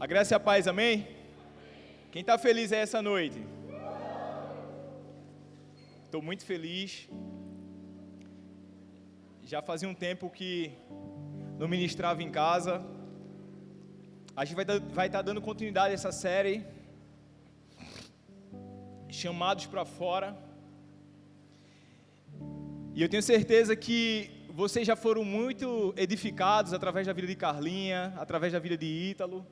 A graça e a paz, amém? Quem está feliz aí essa noite? Estou muito feliz. Já fazia um tempo que não ministrava em casa. A gente vai estar dando continuidade a essa série, Chamados para Fora. E eu tenho certeza que vocês já foram muito edificados através da vida de Carlinha, através da vida de Ítalo.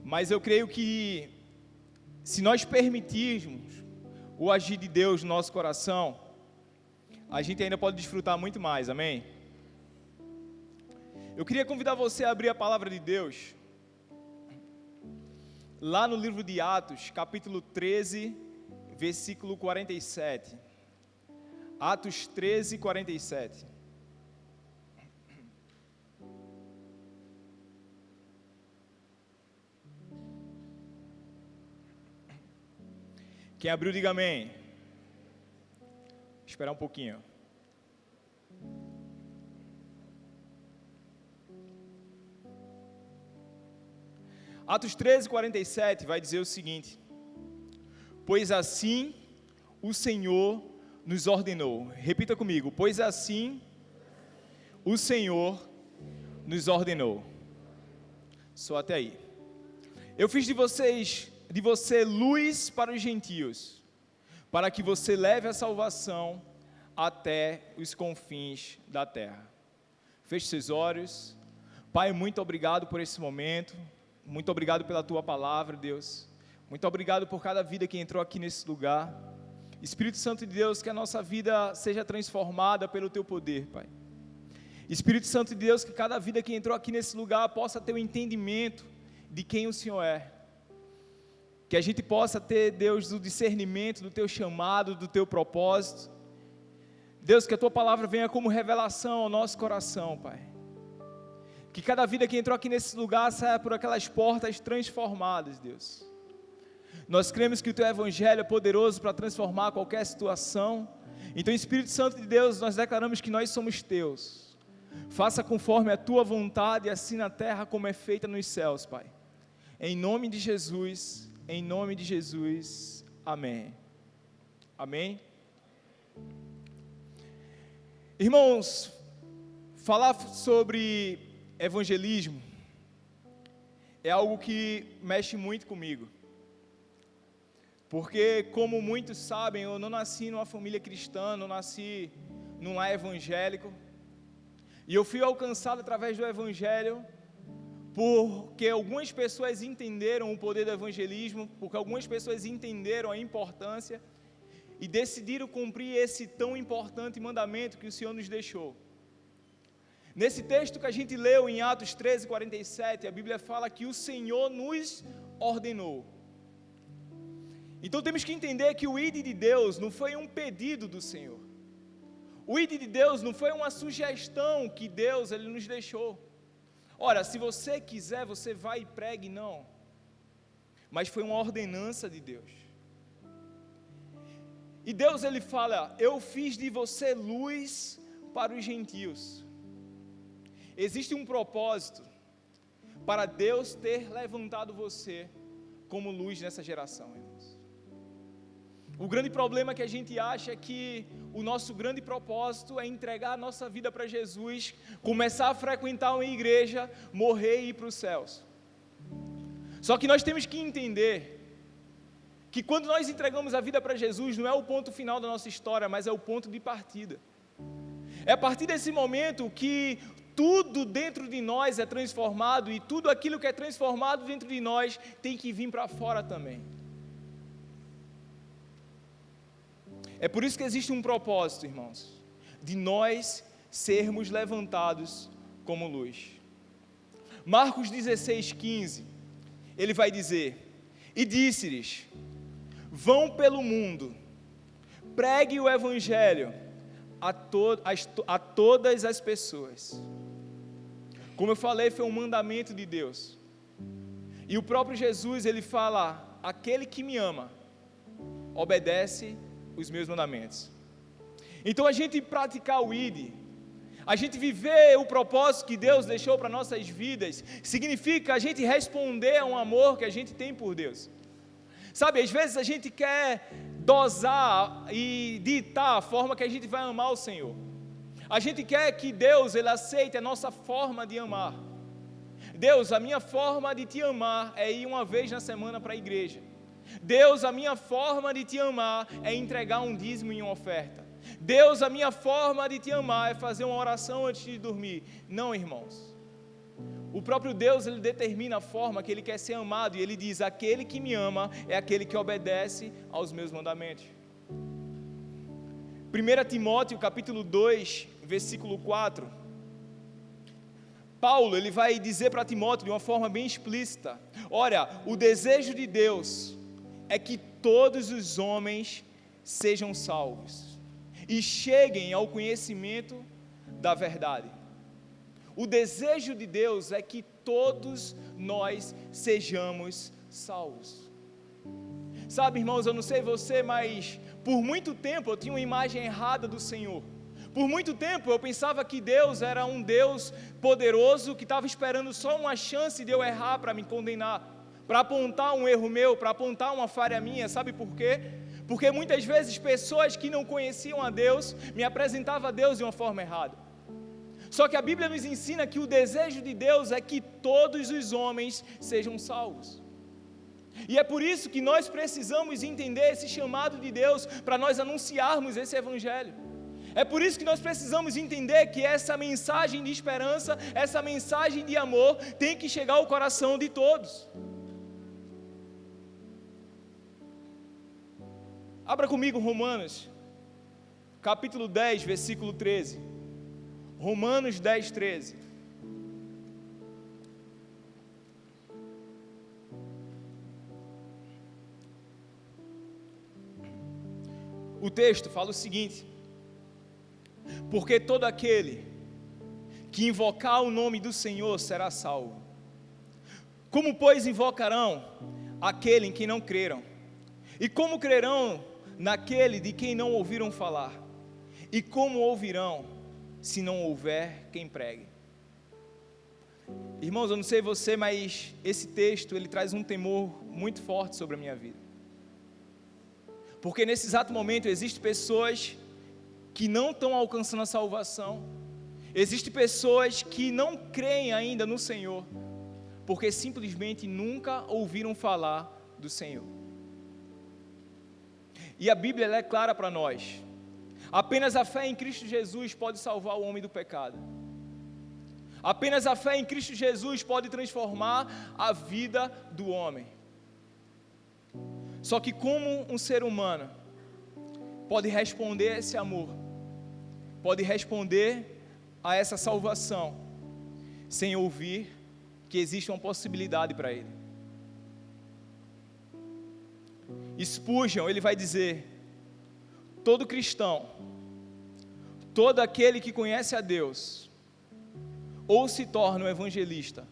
Mas eu creio que, se nós permitirmos o agir de Deus no nosso coração, a gente ainda pode desfrutar muito mais, amém? Eu queria convidar você a abrir a palavra de Deus, lá no livro de Atos, capítulo 13, versículo 47. Atos 13, 47. Quem abriu, diga amém. Vou esperar um pouquinho. Atos 13, 47 vai dizer o seguinte: pois assim o Senhor nos ordenou. Repita comigo: pois assim o Senhor nos ordenou. Só até aí. Eu fiz de você luz para os gentios, para que você leve a salvação até os confins da terra. Feche seus olhos. Pai, muito obrigado por esse momento. Muito obrigado pela tua palavra, Deus. Muito obrigado por cada vida que entrou aqui nesse lugar. Espírito Santo de Deus, que a nossa vida seja transformada pelo teu poder, Pai. Espírito Santo de Deus, que cada vida que entrou aqui nesse lugar possa ter o entendimento de quem o Senhor é. Que a gente possa ter, Deus, o discernimento do teu chamado, do teu propósito. Deus, que a tua palavra venha como revelação ao nosso coração, Pai. Que cada vida que entrou aqui nesse lugar saia por aquelas portas transformadas, Deus. Nós cremos que o teu evangelho é poderoso para transformar qualquer situação. Então, Espírito Santo de Deus, nós declaramos que nós somos teus. Faça conforme a tua vontade, assim na terra como é feita nos céus, Pai. Em nome de Jesus, amém. Amém? Irmãos, falar sobre evangelismo é algo que mexe muito comigo, porque, como muitos sabem, eu não nasci numa família cristã, não nasci num lar evangélico, e eu fui alcançado através do evangelho, porque algumas pessoas entenderam o poder do evangelismo, porque algumas pessoas entenderam a importância, e decidiram cumprir esse tão importante mandamento que o Senhor nos deixou. Nesse texto que a gente leu em Atos 13, 47, a Bíblia fala que o Senhor nos ordenou. Então temos que entender que o ID de Deus não foi um pedido do Senhor. O ID de Deus não foi uma sugestão que Deus ele nos deixou. Ora, se você quiser, você vai e pregue, não. Mas foi uma ordenança de Deus. E Deus ele fala: eu fiz de você luz para os gentios. Existe um propósito para Deus ter levantado você como luz nessa geração, irmãos. O grande problema que a gente acha é que o nosso grande propósito é entregar a nossa vida para Jesus, começar a frequentar uma igreja, morrer e ir para os céus. Só que nós temos que entender que quando nós entregamos a vida para Jesus, não é o ponto final da nossa história, mas é o ponto de partida. É a partir desse momento que tudo dentro de nós é transformado, e tudo aquilo que é transformado dentro de nós tem que vir para fora também. É por isso que existe um propósito, irmãos, de nós sermos levantados como luz. Marcos 16, 15, ele vai dizer: e disse-lhes: vão pelo mundo, pregue o evangelho a todas as pessoas. Como eu falei, foi um mandamento de Deus. E o próprio Jesus, ele fala: aquele que me ama, obedece os meus mandamentos. Então a gente praticar o ID, A gente viver o propósito que Deus deixou para nossas vidas, significa a gente responder a um amor que a gente tem por Deus. Sabe, às vezes a gente quer dosar e ditar a forma que a gente vai amar o Senhor. A gente quer que Deus, Ele aceite a nossa forma de amar. Deus, a minha forma de te amar é ir uma vez na semana para a igreja. Deus, a minha forma de te amar é entregar um dízimo em uma oferta. Deus, a minha forma de te amar é fazer uma oração antes de dormir. Não, irmãos. O próprio Deus, Ele determina a forma que Ele quer ser amado, e Ele diz: aquele que me ama é aquele que obedece aos meus mandamentos. 1 Timóteo capítulo 2, versículo 4, Paulo, ele vai dizer para Timóteo de uma forma bem explícita: olha, o desejo de Deus é que todos os homens sejam salvos e cheguem ao conhecimento da verdade. O desejo de Deus é que todos nós sejamos salvos. Sabe, irmãos, eu não sei você, mas por muito tempo eu tinha uma imagem errada do Senhor. Por muito tempo eu pensava que Deus era um Deus poderoso que estava esperando só uma chance de eu errar para me condenar, para apontar um erro meu, para apontar uma falha minha. Sabe por quê? Porque muitas vezes pessoas que não conheciam a Deus me apresentavam a Deus de uma forma errada. Só que a Bíblia nos ensina que o desejo de Deus é que todos os homens sejam salvos. E é por isso que nós precisamos entender esse chamado de Deus para nós anunciarmos esse Evangelho. É por isso que nós precisamos entender que essa mensagem de esperança, essa mensagem de amor, tem que chegar ao coração de todos. Abra comigo Romanos, capítulo 10, versículo 13. Romanos 10, 13. O texto fala o seguinte: porque todo aquele que invocar o nome do Senhor será salvo. Como, pois, invocarão aquele em quem não creram? E como crerão naquele de quem não ouviram falar? E como ouvirão se não houver quem pregue? Irmãos, eu não sei você, mas esse texto, ele traz um temor muito forte sobre a minha vida. Porque nesse exato momento, existem pessoas que não estão alcançando a salvação. Existem pessoas que não creem ainda no Senhor, porque simplesmente nunca ouviram falar do Senhor. E a Bíblia, ela é clara para nós. Apenas a fé em Cristo Jesus pode salvar o homem do pecado. Apenas a fé em Cristo Jesus pode transformar a vida do homem. Só que como um ser humano pode responder a esse amor, pode responder a essa salvação, sem ouvir que existe uma possibilidade para ele? Spurgeon, ele vai dizer: todo cristão, todo aquele que conhece a Deus, ou se torna um evangelista,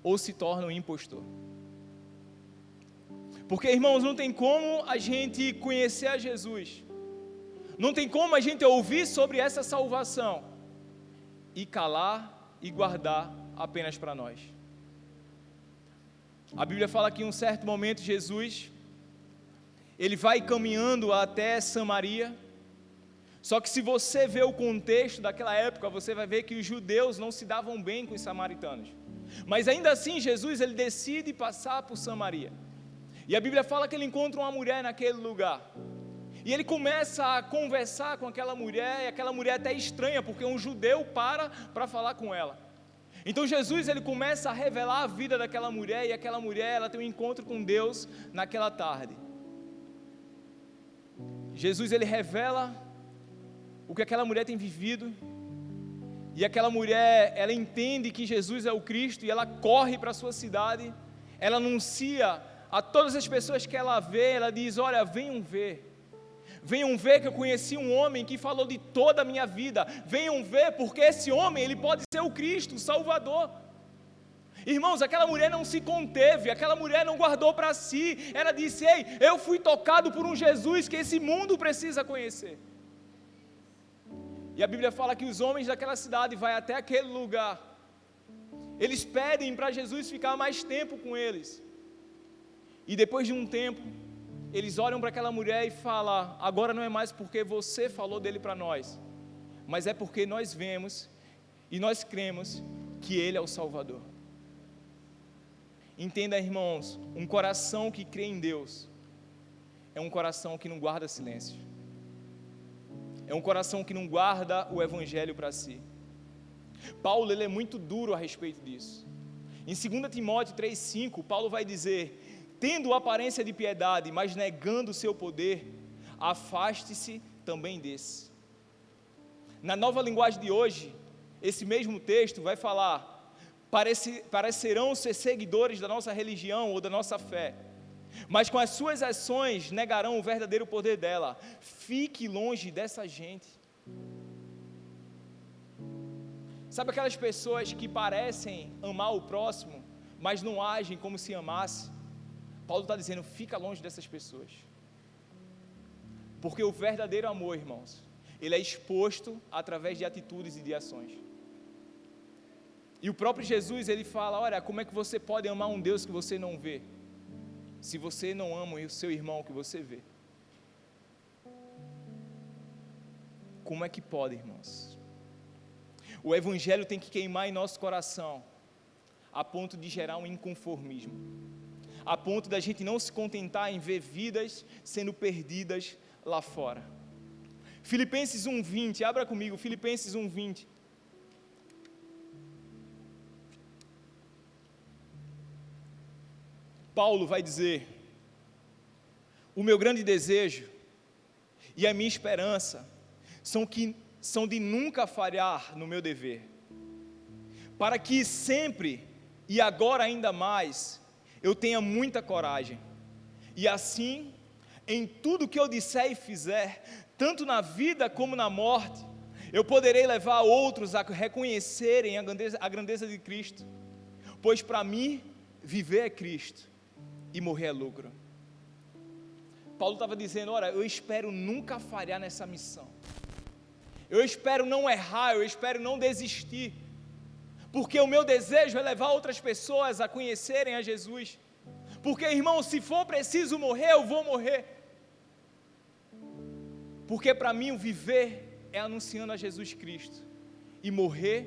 ou se torna um impostor. Porque, irmãos, não tem como a gente conhecer a Jesus, não tem como a gente ouvir sobre essa salvação e calar e guardar apenas para nós. A Bíblia fala que em um certo momento Jesus, ele vai caminhando até Samaria. Só que se você vê o contexto daquela época, você vai ver que os judeus não se davam bem com os samaritanos. Mas ainda assim, Jesus, ele decide passar por Samaria. E a Bíblia fala que ele encontra uma mulher naquele lugar. E ele começa a conversar com aquela mulher, e aquela mulher até estranha, porque um judeu para falar com ela. Então Jesus, ele começa a revelar a vida daquela mulher, e aquela mulher, ela tem um encontro com Deus naquela tarde. Jesus, ele revela o que aquela mulher tem vivido, e aquela mulher, ela entende que Jesus é o Cristo, e ela corre para a sua cidade, ela anuncia a todas as pessoas que ela vê, ela diz: olha, venham ver que eu conheci um homem que falou de toda a minha vida, venham ver, porque esse homem, ele pode ser o Cristo, o Salvador. Irmãos, aquela mulher não se conteve, aquela mulher não guardou para si, ela disse: ei, eu fui tocado por um Jesus que esse mundo precisa conhecer. E a Bíblia fala que os homens daquela cidade vão até aquele lugar. Eles pedem para Jesus ficar mais tempo com eles. E depois de um tempo, eles olham para aquela mulher e falam: agora não é mais porque você falou dele para nós, mas é porque nós vemos e nós cremos que ele é o Salvador. Entenda, irmãos, um coração que crê em Deus é um coração que não guarda silêncio. É um coração que não guarda o Evangelho para si. Paulo, ele é muito duro a respeito disso. Em 2 Timóteo 3,5, Paulo vai dizer: tendo aparência de piedade, mas negando o seu poder, afaste-se também desse. Na nova linguagem de hoje, esse mesmo texto vai falar: parecerão ser seguidores da nossa religião ou da nossa fé, mas com as suas ações negarão o verdadeiro poder dela. Fique longe dessa gente. Sabe aquelas pessoas que parecem amar o próximo, mas não agem como se amasse? Paulo está dizendo: fica longe dessas pessoas. Porque o verdadeiro amor, irmãos, ele é exposto através de atitudes e de ações. E o próprio Jesus, ele fala: olha, como é que você pode amar um Deus que você não vê, se você não ama o seu irmão que você vê? Como é que pode, irmãos? O Evangelho tem que queimar em nosso coração, a ponto de gerar um inconformismo, a ponto da gente não se contentar em ver vidas sendo perdidas lá fora. Filipenses 1:20, abra comigo, Filipenses 1:20. Paulo vai dizer: o meu grande desejo e a minha esperança são de nunca falhar no meu dever, para que sempre e agora ainda mais eu tenha muita coragem, e assim, em tudo que eu disser e fizer, tanto na vida como na morte, eu poderei levar outros a reconhecerem a grandeza de Cristo, pois para mim, viver é Cristo e morrer é lucro. Paulo estava dizendo: olha, eu espero nunca falhar nessa missão, eu espero não errar, eu espero não desistir, porque o meu desejo é levar outras pessoas a conhecerem a Jesus, porque, irmão, se for preciso morrer, eu vou morrer, porque para mim o viver é anunciando a Jesus Cristo, e morrer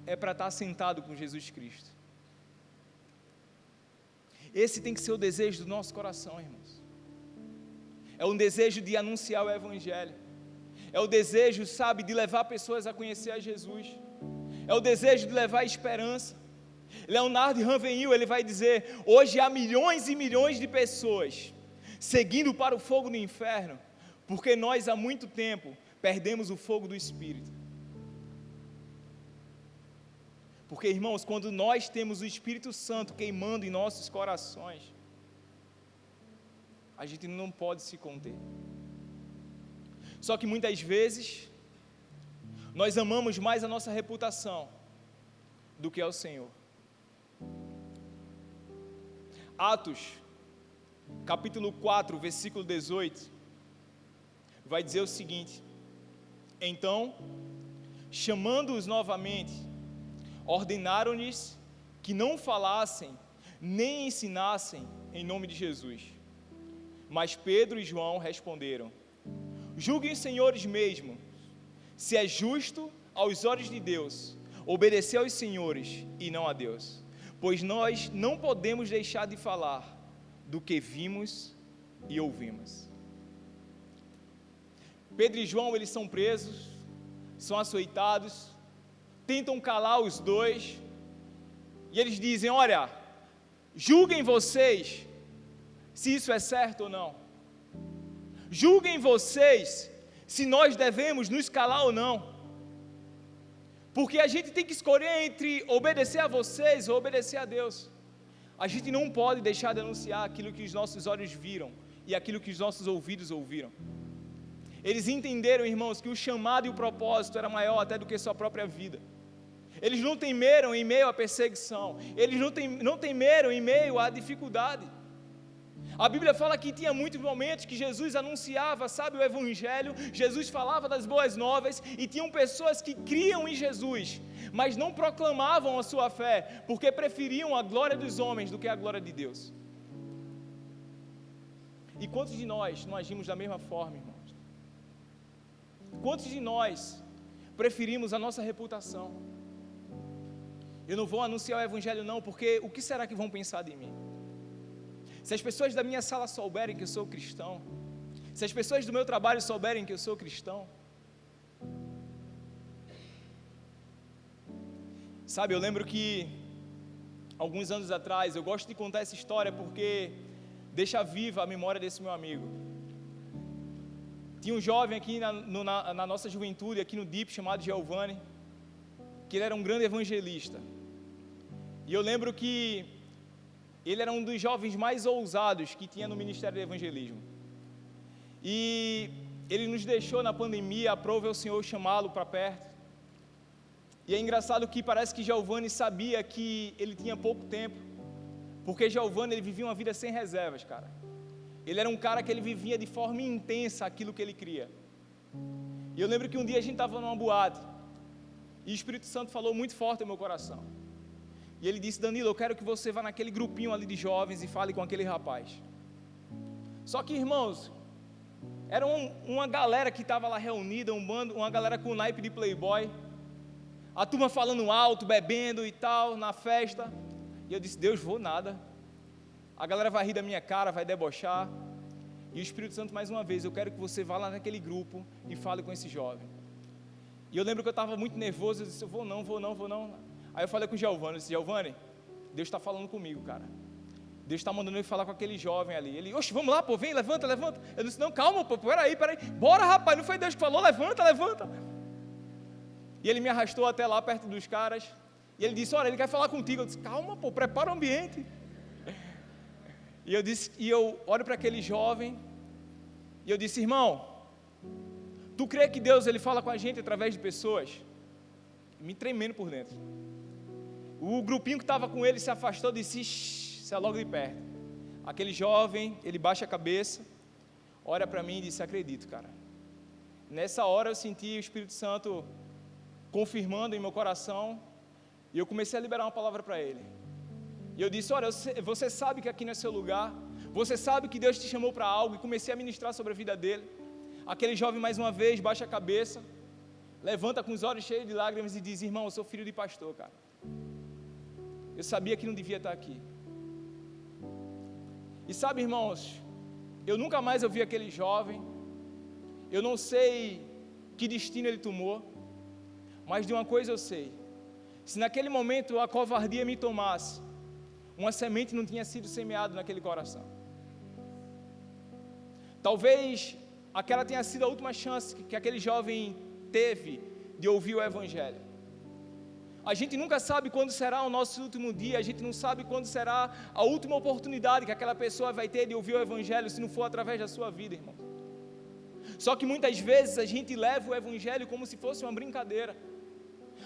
é para estar sentado com Jesus Cristo. Esse tem que ser o desejo do nosso coração, irmãos. É um desejo de anunciar o Evangelho, é o desejo, sabe, de levar pessoas a conhecer a Jesus, é o desejo de levar esperança. Leonardo Ravenhill, ele vai dizer: hoje há milhões e milhões de pessoas seguindo para o fogo do inferno, porque nós há muito tempo perdemos o fogo do Espírito. Porque, irmãos, quando nós temos o Espírito Santo queimando em nossos corações, a gente não pode se conter. Só que muitas vezes nós amamos mais a nossa reputação do que ao Senhor. Atos, capítulo 4, versículo 18, vai dizer o seguinte: então, chamando-os novamente, ordenaram-lhes que não falassem nem ensinassem em nome de Jesus. Mas Pedro e João responderam: julguem, senhores mesmo, se é justo aos olhos de Deus obedecer aos senhores e não a Deus, pois nós não podemos deixar de falar do que vimos e ouvimos. Pedro e João, eles são presos, são açoitados, tentam calar os dois, e eles dizem: olha, julguem vocês se isso é certo ou não, julguem vocês se nós devemos nos calar ou não, porque a gente tem que escolher entre obedecer a vocês ou obedecer a Deus. A gente não pode deixar de anunciar aquilo que os nossos olhos viram e aquilo que os nossos ouvidos ouviram. Eles entenderam, irmãos, que o chamado e o propósito era maior até do que sua própria vida. Eles não temeram em meio à perseguição, eles não temeram em meio à dificuldade. A Bíblia fala que tinha muitos momentos que Jesus anunciava, sabe, o Evangelho, Jesus falava das boas novas, e tinham pessoas que criam em Jesus, mas não proclamavam a sua fé, porque preferiam a glória dos homens do que a glória de Deus. E quantos de nós não agimos da mesma forma, irmãos? Quantos de nós preferimos a nossa reputação? Eu não vou anunciar o Evangelho não, porque o que será que vão pensar de mim? Se as pessoas da minha sala souberem que eu sou cristão, se as pessoas do meu trabalho souberem que eu sou cristão, sabe, eu lembro que alguns anos atrás, eu gosto de contar essa história porque deixa viva a memória desse meu amigo. Tinha um jovem aqui na nossa juventude, aqui no DIP, chamado Giovanni, que ele era um grande evangelista, e eu lembro que ele era um dos jovens mais ousados que tinha no Ministério do Evangelismo. E ele nos deixou na pandemia, aprove ao Senhor chamá-lo para perto. E é engraçado que parece que Giovanni sabia que ele tinha pouco tempo, porque Giovanni, ele vivia uma vida sem reservas, cara. Ele era um cara que ele vivia de forma intensa aquilo que ele cria. E eu lembro que um dia a gente estava numa boate, e o Espírito Santo falou muito forte no meu coração. E ele disse: Danilo, eu quero que você vá naquele grupinho ali de jovens e fale com aquele rapaz. Só que, irmãos, era uma galera que estava lá reunida, uma galera com naipe de playboy, a turma falando alto, bebendo e tal, na festa. E eu disse: Deus, vou nada. A galera vai rir da minha cara, vai debochar. E o Espírito Santo, mais uma vez, eu quero que você vá lá naquele grupo e fale com esse jovem. E eu lembro que eu estava muito nervoso, eu disse: eu vou não. Aí eu falei com o Giovanni, eu disse: Giovanni, Deus está falando comigo, cara. Deus está mandando eu falar com aquele jovem ali. Ele: oxe, vamos lá, pô, vem, levanta. Eu disse: não, calma, pô, peraí. Bora, rapaz, não foi Deus que falou, levanta. E ele me arrastou até lá, perto dos caras. E ele disse: olha, ele quer falar contigo. Eu disse: calma, pô, prepara o ambiente. E eu olho para aquele jovem, e eu disse: irmão, tu crê que Deus, ele fala com a gente através de pessoas? Me tremendo por dentro. O grupinho que estava com ele se afastou e disse: isso é logo de perto. Aquele jovem, ele baixa a cabeça, olha para mim e disse: acredito, cara. Nessa hora eu senti o Espírito Santo confirmando em meu coração, e eu comecei a liberar uma palavra para ele. E eu disse: olha, você sabe que aqui não é seu lugar, você sabe que Deus te chamou para algo, e comecei a ministrar sobre a vida dele. Aquele jovem mais uma vez baixa a cabeça, levanta com os olhos cheios de lágrimas e diz: irmão, eu sou filho de pastor, cara. Eu sabia que não devia estar aqui. E sabe, irmãos, eu nunca mais ouvi aquele jovem, eu não sei que destino ele tomou, mas de uma coisa eu sei: se naquele momento a covardia me tomasse, uma semente não tinha sido semeada naquele coração. Talvez aquela tenha sido a última chance que aquele jovem teve de ouvir o Evangelho. A gente nunca sabe quando será o nosso último dia, a gente não sabe quando será a última oportunidade que aquela pessoa vai ter de ouvir o Evangelho, se não for através da sua vida, irmão. Só que muitas vezes a gente leva o Evangelho como se fosse uma brincadeira.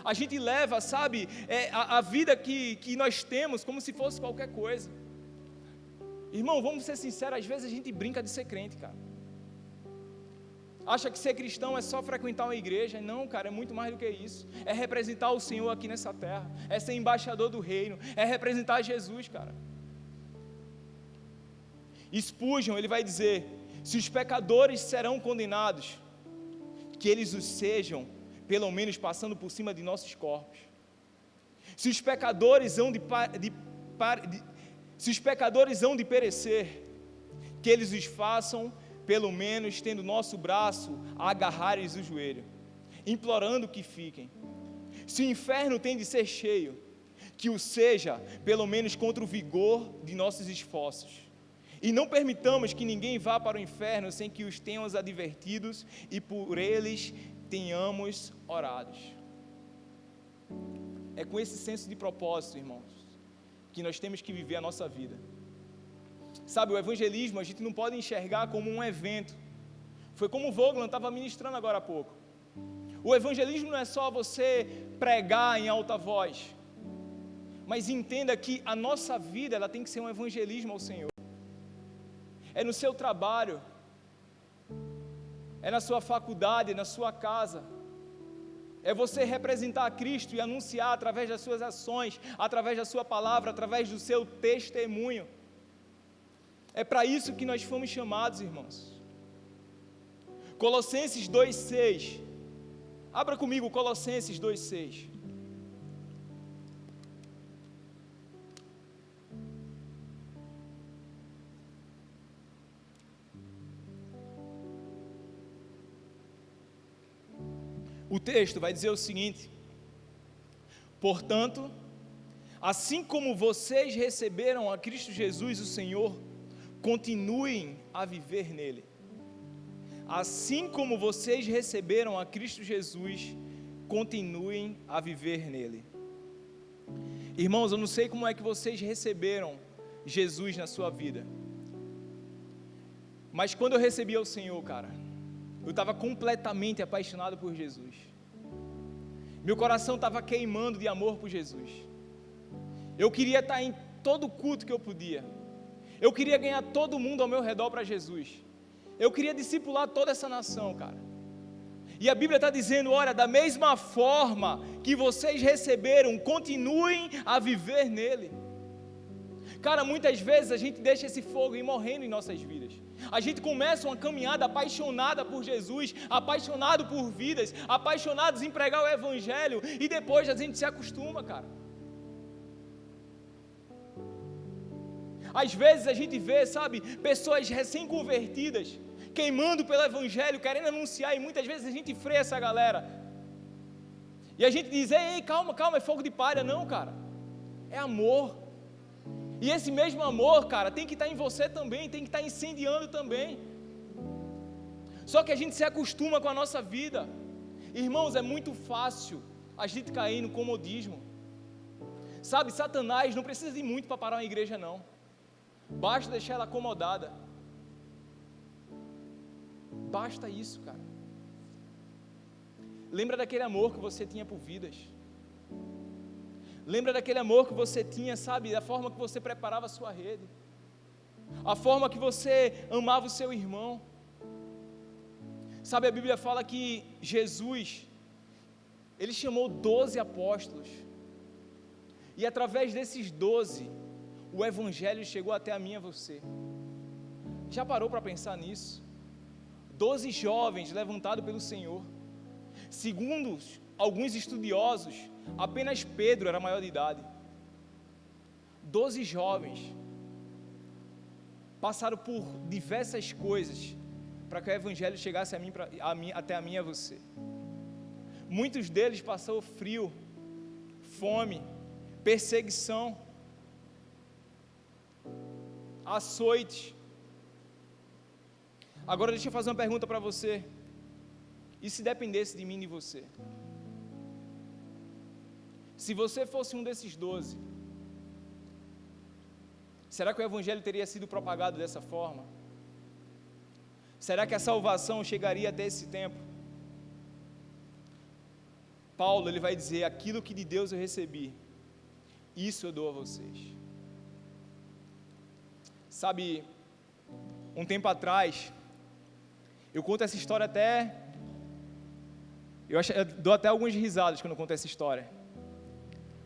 A gente leva, sabe, a vida que nós temos como se fosse qualquer coisa. Irmão, vamos ser sinceros, às vezes a gente brinca de ser crente, cara. Acha que ser cristão é só frequentar uma igreja. Não, cara, é muito mais do que isso. É representar o Senhor aqui nessa terra, é ser embaixador do reino, é representar Jesus, cara. Spurgeon, ele vai dizer: se os pecadores serão condenados, que eles o sejam, pelo menos passando por cima de nossos corpos. Se os pecadores hão de perecer, que eles os façam, pelo menos tendo nosso braço a agarrar-lhes o joelho, implorando que fiquem. Se o inferno tem de ser cheio, que o seja, pelo menos contra o vigor de nossos esforços. E não permitamos que ninguém vá para o inferno sem que os tenhamos advertidos e por eles tenhamos orados. É com esse senso de propósito, irmãos, que nós temos que viver a nossa vida. Sabe, o evangelismo a gente não pode enxergar como um evento. Foi como o Voglan estava ministrando agora há pouco. O evangelismo não é só você pregar em alta voz, mas entenda que a nossa vida ela tem que ser um evangelismo ao Senhor. é no seu trabalho, é na sua faculdade, é na sua casa. É você representar a Cristo e anunciar através das suas ações, através da sua palavra, através do seu testemunho. É para isso que nós fomos chamados, irmãos. Colossenses 2,6. Abra comigo Colossenses 2,6. O texto vai dizer o seguinte: portanto, assim como vocês receberam a Cristo Jesus, o Senhor, continuem a viver nele. Assim como vocês receberam a Cristo Jesus, continuem a viver nele. Irmãos, eu não sei como é que vocês receberam Jesus na sua vida, mas quando eu recebi o Senhor, cara, eu estava completamente apaixonado por Jesus. Meu coração estava queimando de amor por Jesus. Eu queria estar em todo culto que eu podia. Eu queria ganhar todo mundo ao meu redor para Jesus. Eu queria discipular toda essa nação, cara. E a Bíblia está dizendo, olha, da mesma forma que vocês receberam, continuem a viver nele. Cara, muitas vezes a gente deixa esse fogo ir morrendo em nossas vidas. A gente começa uma caminhada apaixonada por Jesus, apaixonado por vidas, apaixonados em pregar o Evangelho, e depois a gente se acostuma, cara. Às vezes a gente vê, sabe, pessoas recém-convertidas, queimando pelo Evangelho, querendo anunciar, e muitas vezes a gente freia essa galera. E a gente diz, ei, calma, calma, é fogo de palha. Não, cara, é amor. E esse mesmo amor, cara, tem que estar em você também, tem que estar incendiando também. Só que a gente se acostuma com a nossa vida. Irmãos, é muito fácil a gente cair no comodismo. Sabe, Satanás não precisa de muito para parar uma igreja, não. Basta deixar ela acomodada. Basta isso, cara. Lembra daquele amor que você tinha por vidas. Lembra daquele amor que você tinha, sabe, da forma que você preparava a sua rede, a forma que você amava o seu irmão. Sabe, a Bíblia fala que Jesus, Ele chamou 12 apóstolos, e através desses 12, o Evangelho chegou até a mim e a você. Já parou para pensar nisso? 12 jovens levantados pelo Senhor. Segundo alguns estudiosos, apenas Pedro era maior de idade. 12 jovens passaram por diversas coisas para que o Evangelho chegasse até a mim e a você. Muitos deles passaram frio, fome, perseguição, açoite. Agora deixa eu fazer uma pergunta para você. E se dependesse de mim e de você? Se você fosse um desses 12, será que o Evangelho teria sido propagado dessa forma? Será que a salvação chegaria até esse tempo? Paulo, ele vai dizer, aquilo que de Deus eu recebi, isso eu dou a vocês. Sabe, um tempo atrás, eu conto essa história até, eu dou até algumas risadas quando eu conto essa história.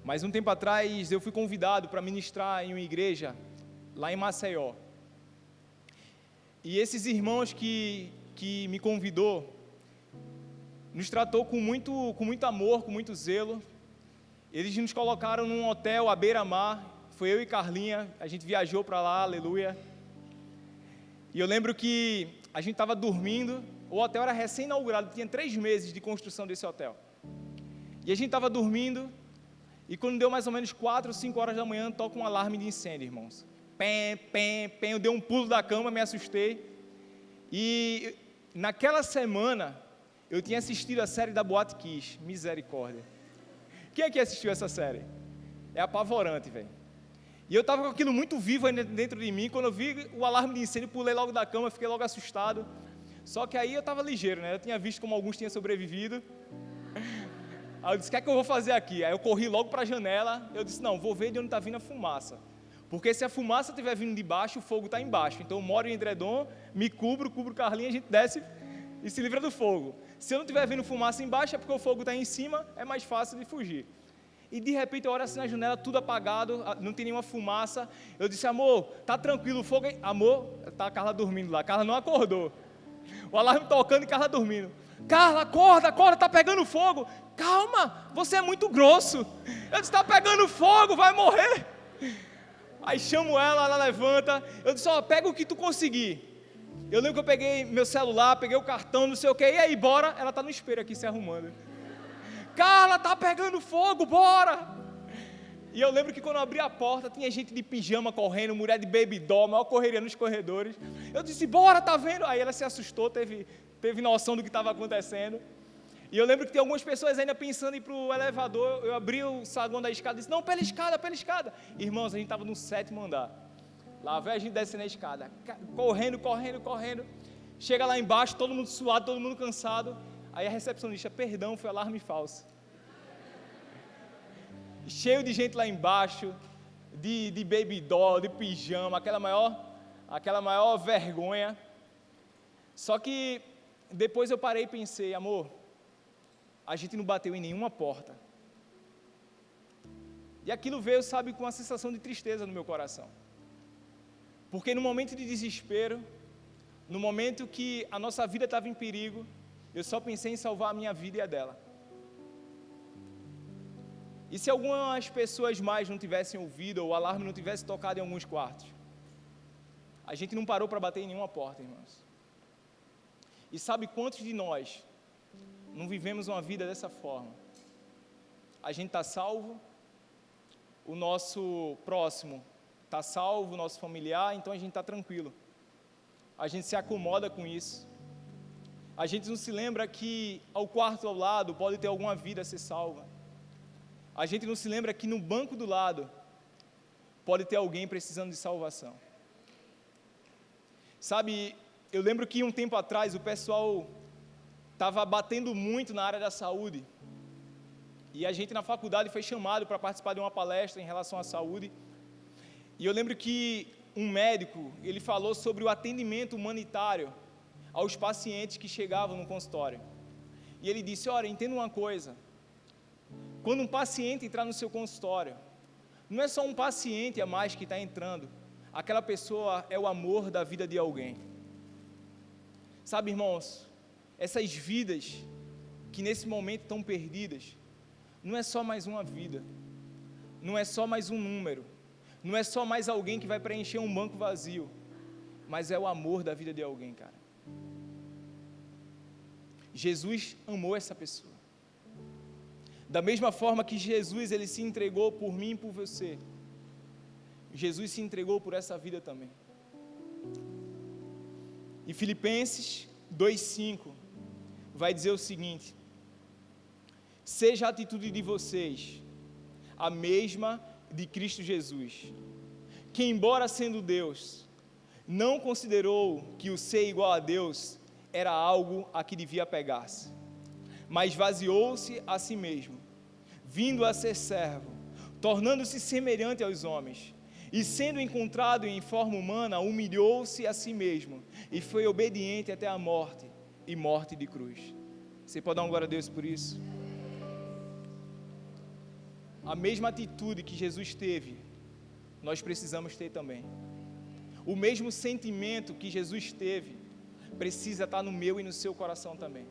Mas um tempo atrás eu fui convidado para ministrar em uma igreja lá em Maceió. E esses irmãos que me convidou, nos tratou com muito amor, com muito zelo. Eles nos colocaram num hotel à beira-mar, foi eu e Carlinha, a gente viajou para lá, aleluia. E eu lembro que a gente estava dormindo, o hotel era recém-inaugurado, tinha 3 meses de construção desse hotel. E a gente estava dormindo, e quando deu mais ou menos 4 ou 5 horas da manhã, toca um alarme de incêndio, irmãos. Pém, pém, pém, eu dei um pulo da cama, me assustei. E naquela semana, eu tinha assistido a série da Boate Kiss, misericórdia. Quem é que assistiu essa série? É apavorante, velho. E eu estava com aquilo muito vivo aí dentro de mim, quando eu vi o alarme de incêndio, pulei logo da cama, fiquei logo assustado. Só que aí eu estava ligeiro, né? Eu tinha visto como alguns tinham sobrevivido. Aí eu disse, o que é que eu vou fazer aqui? Aí eu corri logo para a janela, eu disse, não, vou ver de onde está vindo a fumaça. Porque se a fumaça estiver vindo de baixo, o fogo está embaixo. Então eu moro em edredom, me cubro o Carlinhos, a gente desce e se livra do fogo. Se eu não estiver vendo fumaça embaixo, é porque o fogo está em cima, é mais fácil de fugir. E de repente eu olho assim na janela, tudo apagado, não tem nenhuma fumaça. Eu disse, amor, tá tranquilo o fogo, hein? Amor, tá a Carla dormindo lá, Carla não acordou. O alarme tocando e Carla dormindo. Carla, acorda, tá pegando fogo. Calma, você é muito grosso. Eu disse, tá pegando fogo, vai morrer. Aí chamo ela levanta. Eu disse, pega o que tu conseguir. Eu lembro que eu peguei meu celular, peguei o cartão, não sei o que, e aí, bora? Ela tá no espelho aqui se arrumando. Carla, tá pegando fogo, bora! E eu lembro que quando eu abri a porta, tinha gente de pijama correndo, mulher de baby doll, maior correria nos corredores. Eu disse, bora, tá vendo? Aí ela se assustou, teve noção do que estava acontecendo. E eu lembro que tem algumas pessoas ainda pensando em ir para o elevador. Eu abri o saguão da escada e disse, não, pela escada. Irmãos, a gente estava no 7º andar. Lá vai a gente descendo a escada, correndo. Chega lá embaixo, todo mundo suado, todo mundo cansado. Aí a recepcionista, perdão, foi alarme falso. Cheio de gente lá embaixo, de baby doll, de pijama, aquela maior vergonha. Só que depois eu parei e pensei, amor, a gente não bateu em nenhuma porta. E aquilo veio, sabe, com uma sensação de tristeza no meu coração. Porque no momento de desespero, no momento que a nossa vida estava em perigo, eu só pensei em salvar a minha vida e a dela. E se algumas pessoas mais não tivessem ouvido, ou o alarme não tivesse tocado em alguns quartos? A gente não parou para bater em nenhuma porta, irmãos. E sabe quantos de nós não vivemos uma vida dessa forma? A gente está salvo, o nosso próximo está salvo, o nosso familiar, então a gente está tranquilo. A gente se acomoda com isso. A gente não se lembra que ao quarto ao lado pode ter alguma vida a ser salva. A gente não se lembra que no banco do lado pode ter alguém precisando de salvação. Sabe, eu lembro que um tempo atrás o pessoal estava batendo muito na área da saúde. E a gente na faculdade foi chamado para participar de uma palestra em relação à saúde. E eu lembro que um médico, ele falou sobre o atendimento humanitário aos pacientes que chegavam no consultório. E ele disse, olha, entenda uma coisa. Quando um paciente entrar no seu consultório, não é só um paciente a mais que está entrando. Aquela pessoa é o amor da vida de alguém. Sabe, irmãos, essas vidas que nesse momento estão perdidas, não é só mais uma vida, não é só mais um número, não é só mais alguém que vai preencher um banco vazio, mas é o amor da vida de alguém, cara. Jesus amou essa pessoa. Da mesma forma que Jesus, ele se entregou por mim e por você, Jesus se entregou por essa vida também. E Filipenses 2,5 vai dizer o seguinte: seja a atitude de vocês a mesma de Cristo Jesus, que embora sendo Deus, não considerou que o ser igual a Deus era algo a que devia apegar-se, mas esvaziou-se a si mesmo, vindo a ser servo, tornando-se semelhante aos homens, e sendo encontrado em forma humana, humilhou-se a si mesmo, e foi obediente até a morte, e morte de cruz. Você pode dar uma glória a Deus por isso? A mesma atitude que Jesus teve, nós precisamos ter também. O mesmo sentimento que Jesus teve, precisa estar no meu e no seu coração também.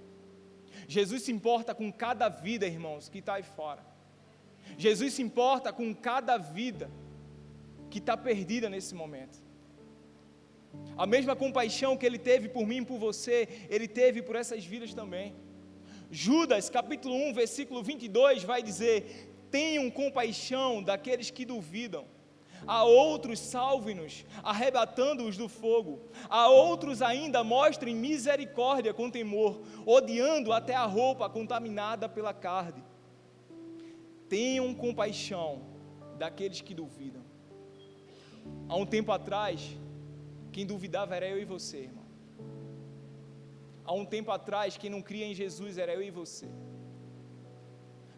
Jesus se importa com cada vida, irmãos, que está aí fora. Jesus se importa com cada vida que está perdida nesse momento. A mesma compaixão que Ele teve por mim e por você, Ele teve por essas vidas também. Judas, capítulo 1, versículo 22, vai dizer: tenham compaixão daqueles que duvidam. A outros salve-nos, arrebatando-os do fogo. A outros ainda mostrem misericórdia com temor, odiando até a roupa contaminada pela carne. Tenham compaixão daqueles que duvidam. Há um tempo atrás, quem duvidava era eu e você, irmão. Há um tempo atrás, quem não cria em Jesus era eu e você.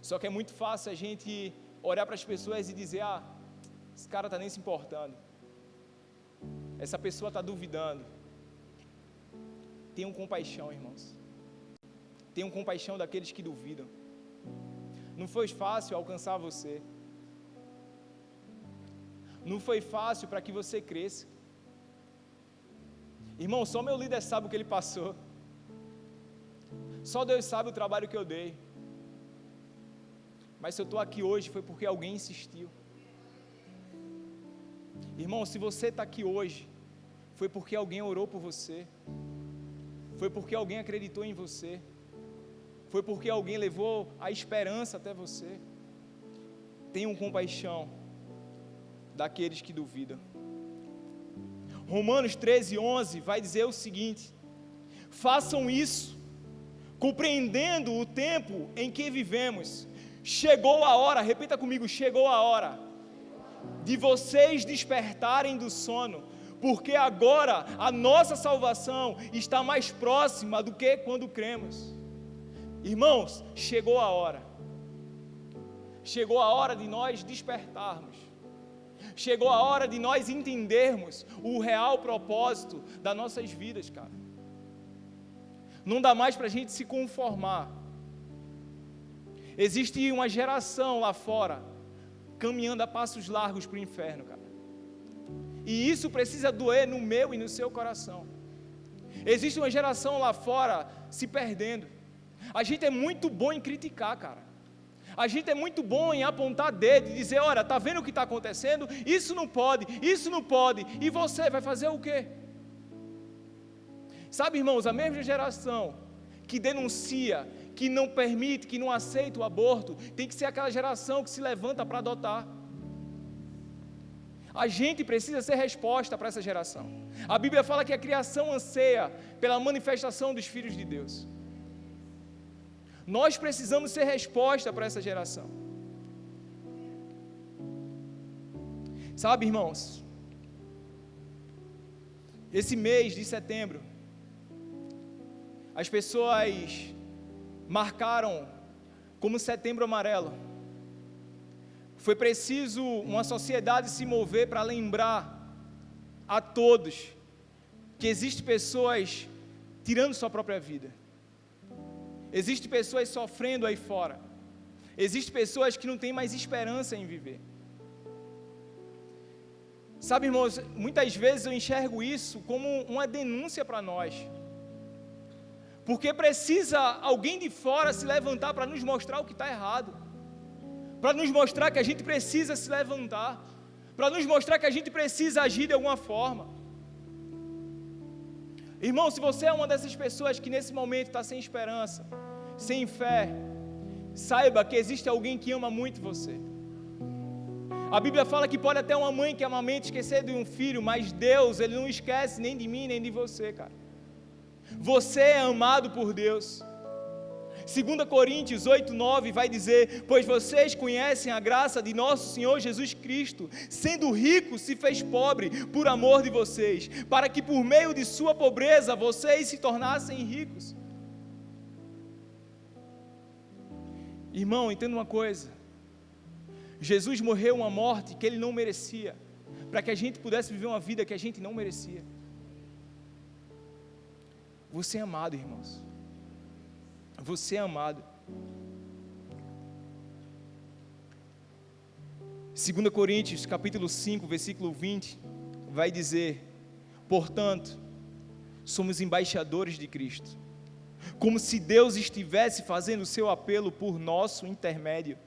Só que é muito fácil a gente olhar para as pessoas e dizer: esse cara está nem se importando, essa pessoa está duvidando. Tenham compaixão, irmãos. Tenham compaixão daqueles que duvidam. Não foi fácil alcançar você. Não foi fácil para que você cresça. Irmão, só meu líder sabe o que ele passou. Só Deus sabe o trabalho que eu dei. Mas se eu estou aqui hoje foi porque alguém insistiu. Irmão, se você está aqui hoje, foi porque alguém orou por você. Foi porque alguém acreditou em você. Foi porque alguém levou a esperança até você. Tenham compaixão daqueles que duvidam. Romanos 13:11 vai dizer o seguinte: façam isso, compreendendo o tempo em que vivemos. Chegou a hora, repita comigo, chegou a hora de vocês despertarem do sono, porque agora a nossa salvação está mais próxima do que quando cremos. Irmãos, chegou a hora. Chegou a hora de nós despertarmos. Chegou a hora de nós entendermos o real propósito das nossas vidas, cara. Não dá mais para a gente se conformar. Existe uma geração lá fora, caminhando a passos largos para o inferno, cara. E isso precisa doer no meu e no seu coração. Existe uma geração lá fora se perdendo. A gente é muito bom em criticar, cara. A gente é muito bom em apontar dedo e dizer, olha, tá vendo o que está acontecendo? Isso não pode, isso não pode. E você vai fazer o quê? Sabe, irmãos, a mesma geração que denuncia, que não permite, que não aceita o aborto, tem que ser aquela geração que se levanta para adotar. A gente precisa ser resposta para essa geração. A Bíblia fala que a criação anseia pela manifestação dos filhos de Deus. Nós precisamos ser resposta para essa geração. Sabe, irmãos, esse mês de setembro, as pessoas marcaram como Setembro Amarelo. Foi preciso uma sociedade se mover para lembrar a todos que existem pessoas tirando sua própria vida. Existem pessoas sofrendo aí fora. Existem pessoas que não têm mais esperança em viver. Sabe, irmãos, muitas vezes eu enxergo isso como uma denúncia para nós. Porque precisa alguém de fora se levantar para nos mostrar o que está errado. Para nos mostrar que a gente precisa se levantar. Para nos mostrar que a gente precisa agir de alguma forma. Irmão, se você é uma dessas pessoas que nesse momento está sem esperança, sem fé, saiba que existe alguém que ama muito você. A Bíblia fala que pode até uma mãe que amamenta esquecer de um filho, mas Deus, Ele não esquece nem de mim, nem de você, cara. Você é amado por Deus. 2 Coríntios 8:9 vai dizer, pois vocês conhecem a graça de nosso Senhor Jesus Cristo, sendo rico se fez pobre por amor de vocês, para que por meio de sua pobreza vocês se tornassem ricos. Irmão, entenda uma coisa, Jesus morreu uma morte que Ele não merecia, para que a gente pudesse viver uma vida que a gente não merecia. Você é amado, irmãos. Você é amado. 2 Coríntios, capítulo 5, versículo 20, vai dizer, portanto, somos embaixadores de Cristo, como se Deus estivesse fazendo o seu apelo por nosso intermédio.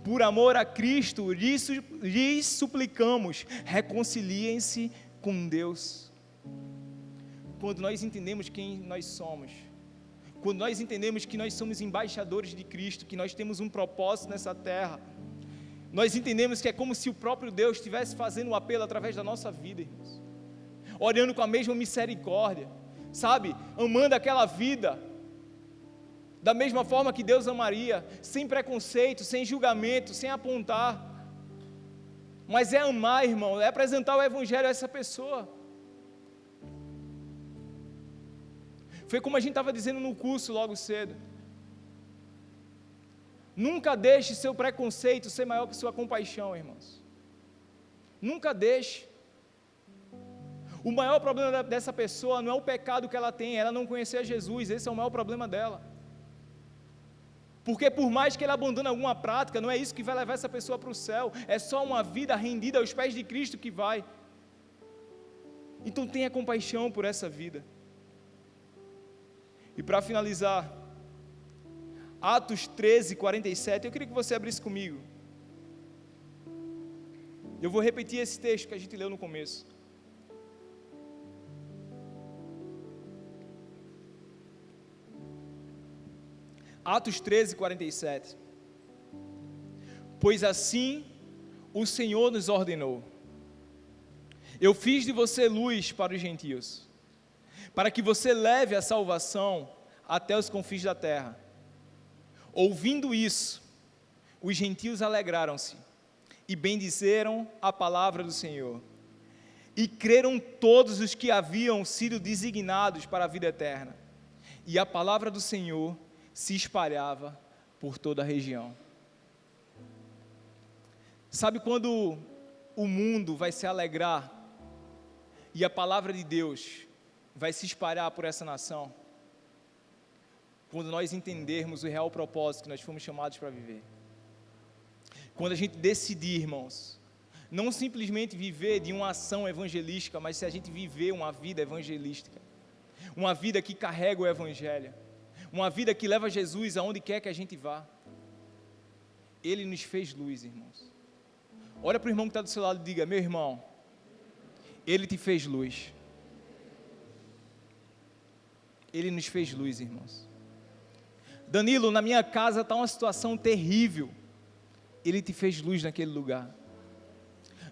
Por amor a Cristo, lhes suplicamos, reconciliem-se com Deus. Quando nós entendemos quem nós somos, quando nós entendemos que nós somos embaixadores de Cristo, que nós temos um propósito nessa terra, nós entendemos que é como se o próprio Deus estivesse fazendo um apelo através da nossa vida, irmãos, olhando com a mesma misericórdia, sabe, amando aquela vida, da mesma forma que Deus amaria, sem preconceito, sem julgamento, sem apontar, mas é amar, irmão, é apresentar o Evangelho a essa pessoa. Foi como a gente estava dizendo no curso logo cedo. Nunca deixe seu preconceito ser maior que sua compaixão, irmãos. Nunca deixe. O maior problema dessa pessoa não é o pecado que ela tem, ela não conhecer Jesus, esse é o maior problema dela. Porque por mais que ela abandone alguma prática, não é isso que vai levar essa pessoa para o céu, é só uma vida rendida aos pés de Cristo que vai. Então tenha compaixão por essa vida. E para finalizar, Atos 13, 47, eu queria que você abrisse comigo. Eu vou repetir esse texto que a gente leu no começo. Atos 13, 47. Pois assim o Senhor nos ordenou: eu fiz de você luz para os gentios, para que você leve a salvação até os confins da terra. Ouvindo isso, os gentios alegraram-se e bendizeram a palavra do Senhor. E creram todos os que haviam sido designados para a vida eterna. E a palavra do Senhor se espalhava por toda a região. Sabe quando o mundo vai se alegrar e a palavra de Deus vai se espalhar por essa nação? Quando nós entendermos o real propósito que nós fomos chamados para viver. Quando a gente decidir, irmãos, não simplesmente viver de uma ação evangelística, mas se a gente viver uma vida evangelística, uma vida que carrega o evangelho, uma vida que leva Jesus aonde quer que a gente vá. Ele nos fez luz, irmãos. Olha para o irmão que está do seu lado e diga: meu irmão, Ele te fez luz. Ele nos fez luz, irmãos. Danilo, na minha casa está uma situação terrível. Ele te fez luz naquele lugar.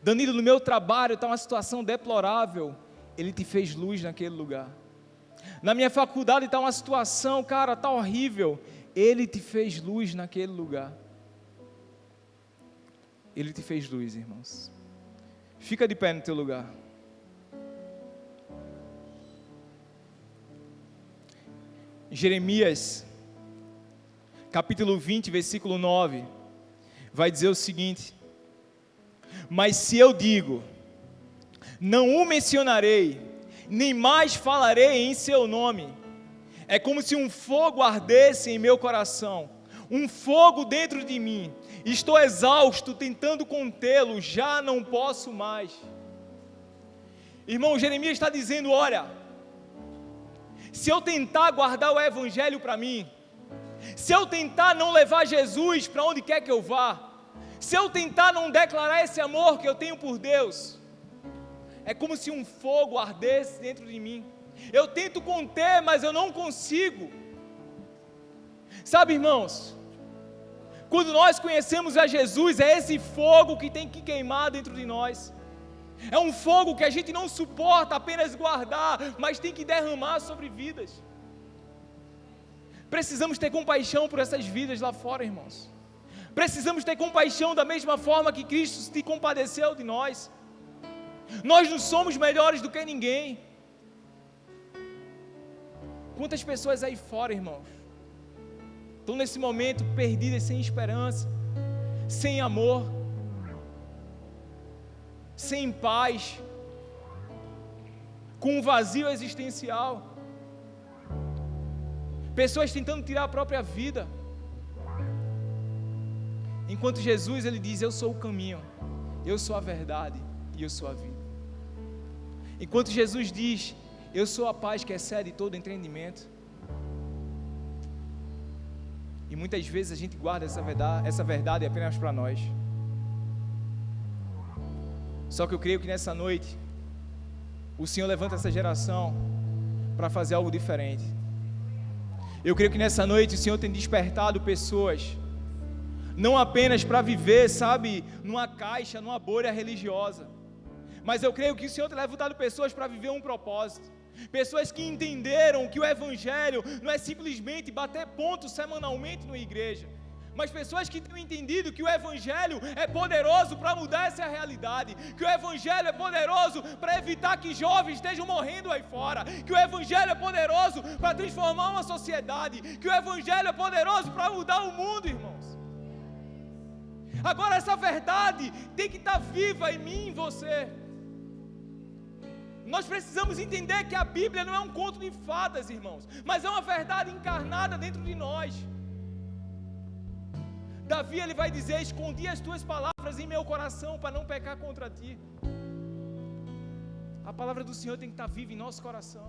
Danilo, no meu trabalho está uma situação deplorável. Ele te fez luz naquele lugar. Na minha faculdade está uma situação, cara, está horrível. Ele te fez luz naquele lugar. Ele te fez luz, irmãos. Fica de pé no teu lugar. Jeremias, capítulo 20, versículo 9, vai dizer o seguinte: mas se eu digo, não o mencionarei, nem mais falarei em seu nome, é como se um fogo ardesse em meu coração, um fogo dentro de mim, estou exausto tentando contê-lo, já não posso mais. Irmão, Jeremias está dizendo: olha, se eu tentar guardar o evangelho para mim, se eu tentar não levar Jesus para onde quer que eu vá, se eu tentar não declarar esse amor que eu tenho por Deus, é como se um fogo ardesse dentro de mim. Eu tento conter, mas eu não consigo. Sabe, irmãos, quando nós conhecemos a Jesus, é esse fogo que tem que queimar dentro de nós. É um fogo que a gente não suporta apenas guardar, mas tem que derramar sobre vidas. Precisamos ter compaixão por essas vidas lá fora, irmãos. Precisamos ter compaixão da mesma forma que Cristo se compadeceu de nós. Nós não somos melhores do que ninguém. Quantas pessoas aí fora, irmãos, estão nesse momento perdidas, sem esperança, sem amor, sem paz, com um vazio existencial, pessoas tentando tirar a própria vida, enquanto Jesus, Ele diz: eu sou o caminho, eu sou a verdade e eu sou a vida. Enquanto Jesus diz: eu sou a paz que excede todo entendimento. E muitas vezes a gente guarda essa verdade apenas para nós. Só que eu creio que nessa noite o Senhor levanta essa geração para fazer algo diferente. Eu creio que nessa noite o Senhor tem despertado pessoas, não apenas para viver, sabe, numa caixa, numa bolha religiosa, mas eu creio que o Senhor tem levantado pessoas para viver um propósito. Pessoas que entenderam que o Evangelho não é simplesmente bater pontos semanalmente na igreja, mas pessoas que têm entendido que o Evangelho é poderoso para mudar essa realidade, que o Evangelho é poderoso para evitar que jovens estejam morrendo aí fora, que o Evangelho é poderoso para transformar uma sociedade, que o Evangelho é poderoso para mudar o mundo, irmãos. Agora essa verdade tem que estar viva em mim e em você. Nós precisamos entender que a Bíblia não é um conto de fadas, irmãos, mas é uma verdade encarnada dentro de nós. Davi, ele vai dizer: escondi as tuas palavras em meu coração para não pecar contra ti. A palavra do Senhor tem que estar viva em nosso coração.